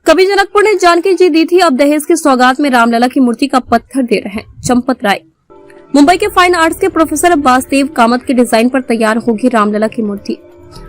कभी जनकपुर ने जानकी जी दी थी, अब दहेज की सौगात में रामलला की मूर्ति का पत्थर दे रहे हैं चंपत राय। मुंबई के फाइन आर्ट्स के प्रोफेसर वासुदेव कामत के डिजाइन पर तैयार होगी रामलला की मूर्ति।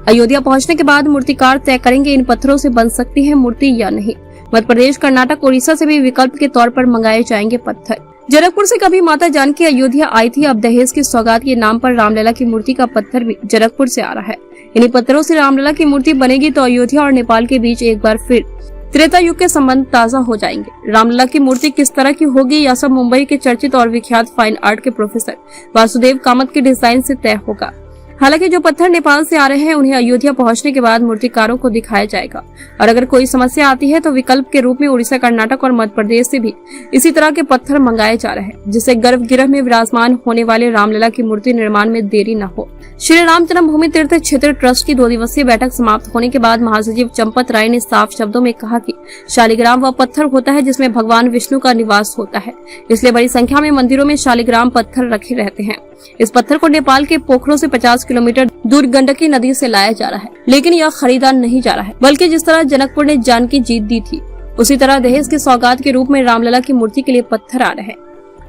अयोध्या पहुंचने के बाद मूर्तिकार तय करेंगे इन पत्थरों से बन सकती है मूर्ति या नहीं। मध्य प्रदेश, कर्नाटक, उड़ीसा से भी विकल्प के तौर पर मंगाए जाएंगे पत्थर। जनकपुर से कभी माता जानकी अयोध्या आई थी, अब दहेज की सौगात के नाम पर रामलला की मूर्ति का पत्थर भी जनकपुर से आ रहा है। इन्हीं पत्थरों से रामलला की मूर्ति बनेगी तो अयोध्या और नेपाल के बीच एक बार फिर त्रेता युग के संबंध ताजा हो जाएंगे। रामलला की मूर्ति किस तरह की होगी, यह सब मुंबई के चर्चित और विख्यात फाइन आर्ट के प्रोफेसर वासुदेव कामत के डिजाइन से तय होगा। हालांकि जो पत्थर नेपाल से आ रहे हैं उन्हें अयोध्या पहुंचने के बाद मूर्तिकारों को दिखाया जाएगा और अगर कोई समस्या आती है तो विकल्प के रूप में उड़ीसा, कर्नाटक और मध्य प्रदेश से भी इसी तरह के पत्थर मंगाए जा रहे हैं, जिससे गर्भगृह में विराजमान होने वाले रामलला की मूर्ति निर्माण में देरी न हो। श्री राम जन्मभूमि तीर्थ क्षेत्र ट्रस्ट की 2 दिवसीय बैठक समाप्त होने के बाद महासचिव चंपत राय ने साफ शब्दों में कहा कि शालिग्राम वह पत्थर होता है जिसमें भगवान विष्णु का निवास होता है, इसलिए बड़ी संख्या में मंदिरों में शालिग्राम पत्थर रखे रहते हैं। इस पत्थर को नेपाल के पोखरों से 50 किलोमीटर दूर गंडकी नदी से लाया जा रहा है, लेकिन यह खरीदा नहीं जा रहा है, बल्कि जिस तरह जनकपुर ने जानकी जीत दी थी उसी तरह दहेज की सौगात के रूप में रामलला की मूर्ति के लिए पत्थर आ रहे हैं।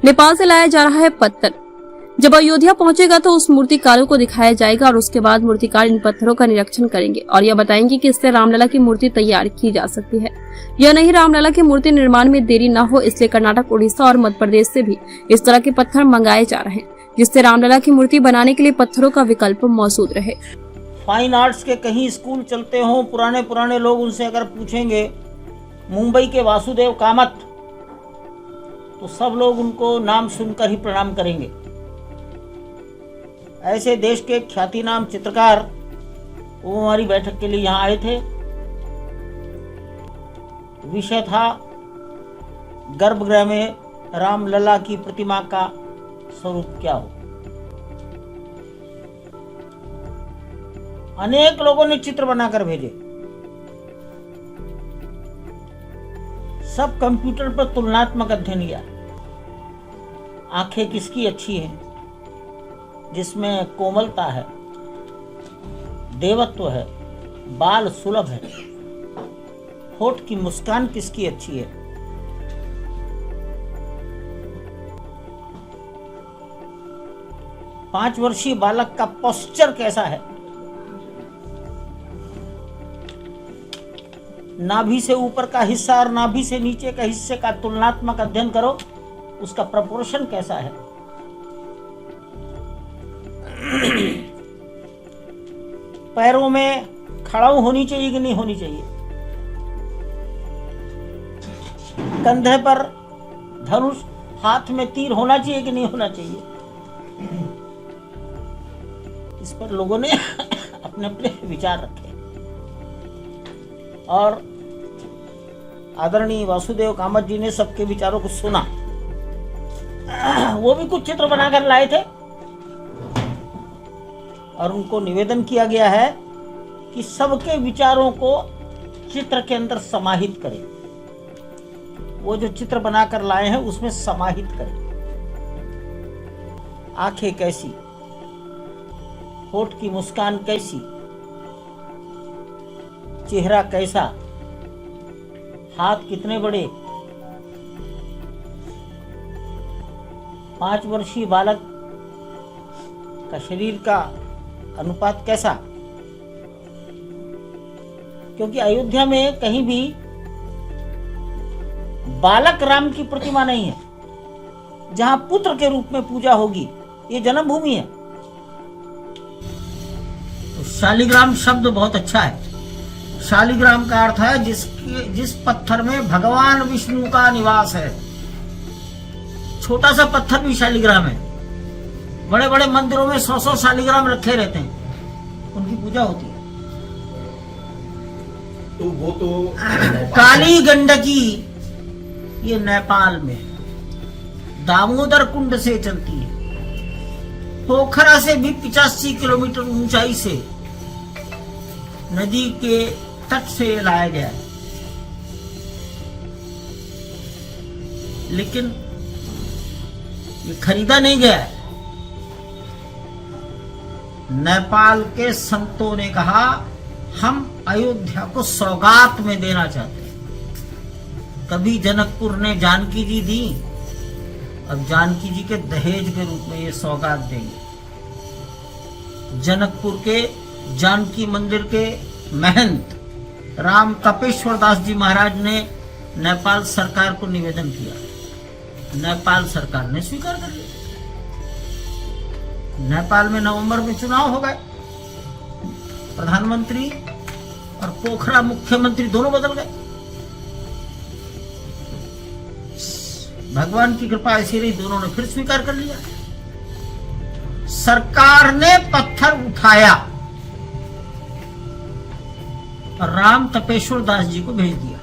नेपाल से लाया जा रहा है पत्थर। जब अयोध्या पहुंचेगा तो उस मूर्तिकारों को दिखाया जाएगा और उसके बाद मूर्तिकार इन पत्थरों का निरीक्षण करेंगे और यह बताएंगे कि इससे रामलला की मूर्ति तैयार की जा सकती है या नहीं। रामलला की मूर्ति निर्माण में देरी न हो, इसलिए कर्नाटक, उड़ीसा और मध्य प्रदेश से भी इस तरह के पत्थर मंगाए जा रहे हैं, जिससे रामलला की मूर्ति बनाने के लिए पत्थरों का विकल्प मौजूद रहे। फाइन आर्ट्स के कहीं स्कूल चलते हों, पुराने लोग उनसे अगर पूछेंगे मुंबई के वासुदेव कामत, तो सब लोग उनको नाम सुनकर ही प्रणाम करेंगे। ऐसे देश के ख्यातिनाम चित्रकार वो हमारी बैठक के लिए यहाँ आए थे। विषय था गर्भगृह में रामलला की प्रतिमा का स्वरूप क्या हो। अनेक लोगों ने चित्र बनाकर भेजे, सब कंप्यूटर पर तुलनात्मक अध्ययन किया। आंखें किसकी अच्छी हैं, जिसमें कोमलता है, देवत्व है, बाल सुलभ है, होठ की मुस्कान किसकी अच्छी है। पांच वर्षीय बालक का पोस्चर कैसा है, नाभि से ऊपर का हिस्सा और नाभि से नीचे का हिस्से का तुलनात्मक अध्ययन करो, उसका प्रपोर्शन कैसा है। पैरों में खड़ाऊ होनी चाहिए कि नहीं होनी चाहिए, कंधे पर धनुष, हाथ में तीर होना चाहिए कि नहीं होना चाहिए। इस पर लोगों ने अपने अपने विचार रखे और आदरणीय वासुदेव कामत जी ने सबके विचारों को सुना। वो भी कुछ चित्र बनाकर लाए थे और उनको निवेदन किया गया है कि सबके विचारों को चित्र के अंदर समाहित करें। वो जो चित्र बनाकर लाए हैं उसमें समाहित करें। आंखें कैसी, होठ की मुस्कान कैसी, चेहरा कैसा, हाथ कितने बड़े, 5 वर्षीय बालक का शरीर का अनुपात कैसा। क्योंकि अयोध्या में कहीं भी बालक राम की प्रतिमा नहीं है, जहां पुत्र के रूप में पूजा होगी। ये जन्मभूमि है। तो शालिग्राम शब्द बहुत अच्छा है। शालिग्राम का अर्थ है जिस पत्थर में भगवान विष्णु का निवास है। छोटा सा पत्थर भी शालिग्राम है। बड़े बड़े मंदिरों में 100 शालिग्राम रखे रहते हैं, उनकी पूजा होती है। तो वो तो काली गंडकी ये नेपाल में दामोदर कुंड से चलती है। पोखरा से भी 85 किलोमीटर ऊंचाई से नदी के तट से लाया गया है। लेकिन ये खरीदा नहीं गया है। नेपाल के संतों ने कहा हम अयोध्या को सौगात में देना चाहते हैं। कभी जनकपुर ने जानकी जी दी, अब जानकी जी के दहेज के रूप में ये सौगात देंगे। जनकपुर के जानकी मंदिर के महंत राम तपेश्वर दास जी महाराज ने नेपाल सरकार को निवेदन किया, नेपाल सरकार ने स्वीकार कर लिया। नेपाल में नवंबर में चुनाव हो गए, प्रधानमंत्री और पोखरा मुख्यमंत्री दोनों बदल गए। भगवान की कृपा ऐसी रही, दोनों ने फिर स्वीकार कर लिया। सरकार ने पत्थर उठाया और राम तपेश्वर दास जी को भेज दिया।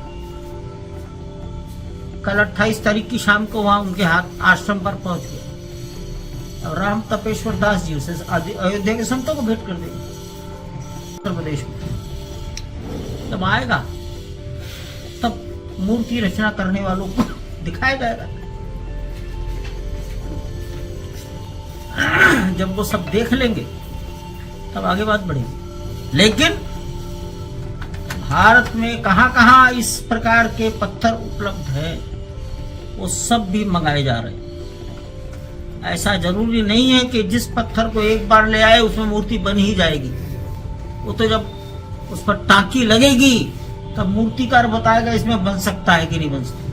कल 28 तारीख की शाम को वहां उनके हाथ आश्रम पर पहुंच गया और राम तपेश्वर दास जी उसे अयोध्या के संतों को भेंट कर देंगे। उत्तर प्रदेश में जब आएगा तब मूर्ति रचना करने वालों को दिखाया जाएगा। जब वो सब देख लेंगे तब आगे बात बढ़ेगी। लेकिन भारत में कहां कहां इस प्रकार के पत्थर उपलब्ध है वो सब भी मंगाए जा रहे हैं। ऐसा जरूरी नहीं है कि जिस पत्थर को एक बार ले आए उसमें मूर्ति बन ही जाएगी। वो तो जब उस पर टांकी लगेगी तब मूर्तिकार बताएगा इसमें बन सकता है कि नहीं बन सकता।